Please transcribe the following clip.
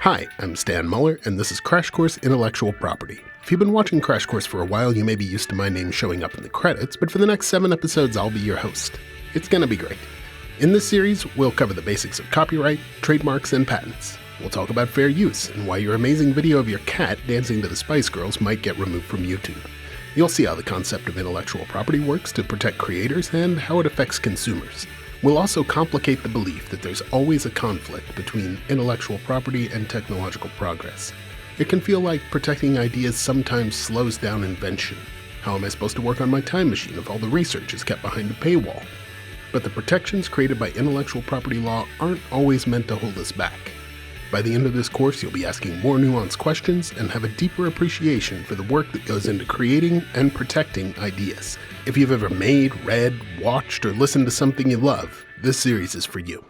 Hi, I'm Stan Muller, and this is Crash Course Intellectual Property. If you've been watching Crash Course for a while, you may be used to my name showing up in the credits, but for the next 7 episodes, I'll be your host. It's gonna be great. In this series, we'll cover the basics of copyright, trademarks, and patents. We'll talk about fair use and why your amazing video of your cat dancing to the Spice Girls might get removed from YouTube. You'll see how the concept of intellectual property works to protect creators and how it affects consumers. We'll also complicate the belief that there's always a conflict between intellectual property and technological progress. It can feel like protecting ideas sometimes slows down invention. How am I supposed to work on my time machine if all the research is kept behind a paywall? But the protections created by intellectual property law aren't always meant to hold us back. By the end of this course, you'll be asking more nuanced questions and have a deeper appreciation for the work that goes into creating and protecting ideas. If you've ever made, read, watched, or listened to something you love, this series is for you.